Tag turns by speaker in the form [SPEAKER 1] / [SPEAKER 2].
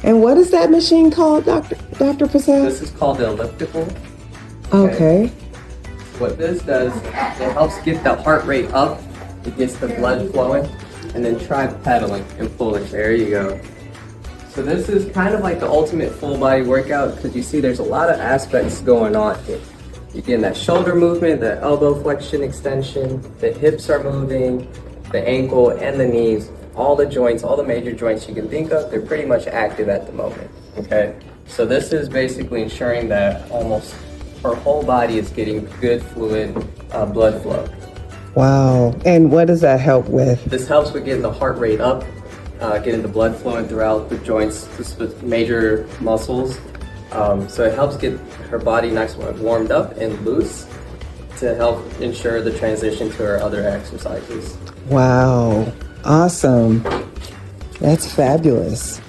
[SPEAKER 1] And what is that machine called, Dr. Patel?
[SPEAKER 2] This is called the elliptical.
[SPEAKER 1] Okay.
[SPEAKER 2] What this does, it helps get the heart rate up. It gets the blood flowing. And then try pedaling and flourish. There you go. So this is kind of like the ultimate full body workout because you see there's a lot of aspects going on here. You're getting that shoulder movement, the elbow flexion extension, the hips are moving, the ankle and the knees, all the joints, all the major joints you can think of, they're pretty much active at the moment, okay? So this is basically ensuring that almost her whole body is getting good fluid blood flow.
[SPEAKER 1] Wow. And what does that help with?
[SPEAKER 2] This helps with getting the heart rate up, getting the blood flowing throughout the joints, the major muscles. So it helps get her body nice and warmed up and loose to help ensure the transition to her other exercises.
[SPEAKER 1] Wow. Awesome. That's fabulous.